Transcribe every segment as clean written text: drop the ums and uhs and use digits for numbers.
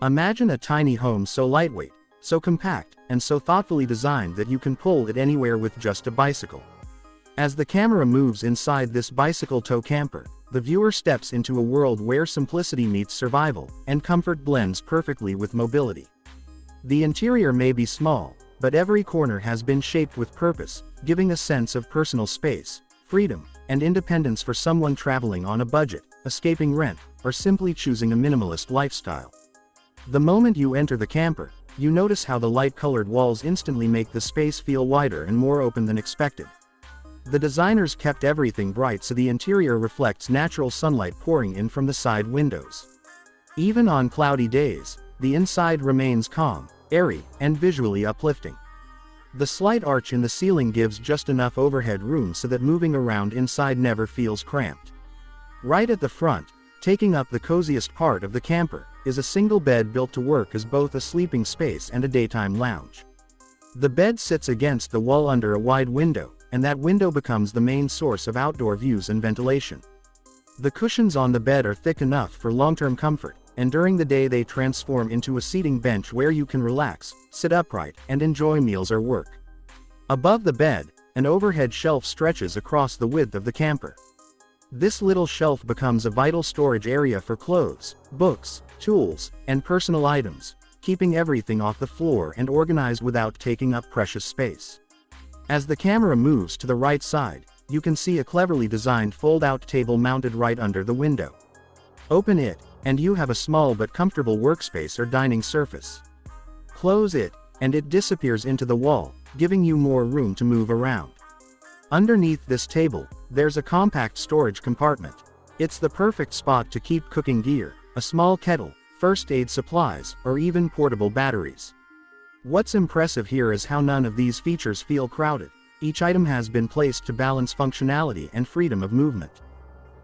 Imagine a tiny home so lightweight, so compact, and so thoughtfully designed that you can pull it anywhere with just a bicycle. As the camera moves inside this bicycle tow camper, the viewer steps into a world where simplicity meets survival, and comfort blends perfectly with mobility. The interior may be small, but every corner has been shaped with purpose, giving a sense of personal space, freedom, and independence for someone traveling on a budget, escaping rent, or simply choosing a minimalist lifestyle. The moment you enter the camper, you notice how the light-colored walls instantly make the space feel wider and more open than expected. The designers kept everything bright so the interior reflects natural sunlight pouring in from the side windows. Even on cloudy days, the inside remains calm, airy, and visually uplifting. The slight arch in the ceiling gives just enough overhead room so that moving around inside never feels cramped. Right at the front, taking up the coziest part of the camper, is a single bed built to work as both a sleeping space and a daytime lounge. The bed sits against the wall under a wide window, and that window becomes the main source of outdoor views and ventilation. The cushions on the bed are thick enough for long-term comfort, and during the day they transform into a seating bench where you can relax, sit upright, and enjoy meals or work. Above the bed, an overhead shelf stretches across the width of the camper. This little shelf becomes a vital storage area for clothes, books, tools, and personal items, keeping everything off the floor and organized without taking up precious space. As the camera moves to the right side, you can see a cleverly designed fold-out table mounted right under the window. Open it, and you have a small but comfortable workspace or dining surface. Close it, and it disappears into the wall, giving you more room to move around. Underneath this table, there's a compact storage compartment. It's the perfect spot to keep cooking gear, a small kettle, first aid supplies, or even portable batteries. What's impressive here is how none of these features feel crowded. Each item has been placed to balance functionality and freedom of movement.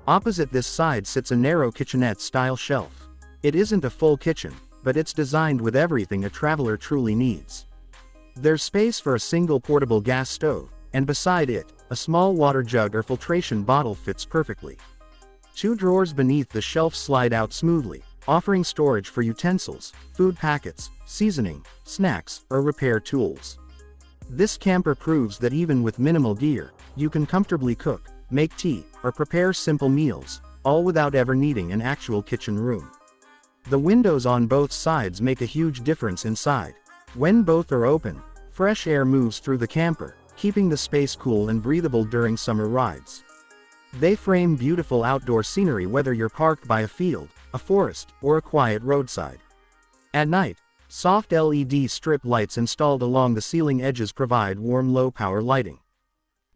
Opposite this side sits a narrow kitchenette-style shelf. It isn't a full kitchen, but it's designed with everything a traveler truly needs. There's space for a single portable gas stove, and beside it, a small water jug or filtration bottle fits perfectly. Two drawers beneath the shelf slide out smoothly, offering storage for utensils, food packets, seasoning, snacks, or repair tools. This camper proves that even with minimal gear, you can comfortably cook, make tea, or prepare simple meals, all without ever needing an actual kitchen room. The windows on both sides make a huge difference inside. When both are open, fresh air moves through the camper, keeping the space cool and breathable during summer rides. They frame beautiful outdoor scenery whether you're parked by a field, a forest, or a quiet roadside. At night, soft LED strip lights installed along the ceiling edges provide warm low-power lighting.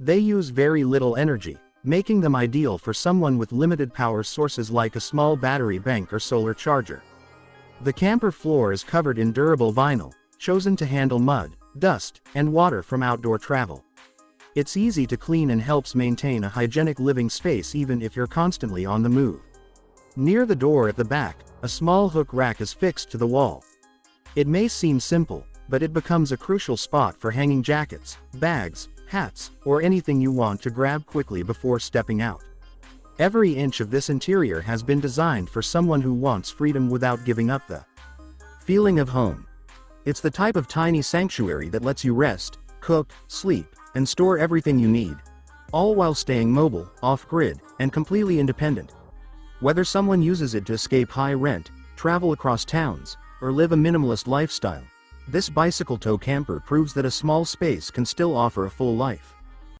They use very little energy, making them ideal for someone with limited power sources like a small battery bank or solar charger. The camper floor is covered in durable vinyl, chosen to handle mud, dust, and water from outdoor travel. It's easy to clean and helps maintain a hygienic living space even if you're constantly on the move. Near the door at the back, a small hook rack is fixed to the wall. It may seem simple, but it becomes a crucial spot for hanging jackets, bags, hats, or anything you want to grab quickly before stepping out. Every inch of this interior has been designed for someone who wants freedom without giving up the feeling of home. It's the type of tiny sanctuary that lets you rest, cook, sleep, and store everything you need, all while staying mobile, off-grid, and completely independent. Whether someone uses it to escape high rent, travel across towns, or live a minimalist lifestyle, this bicycle tow camper proves that a small space can still offer a full life.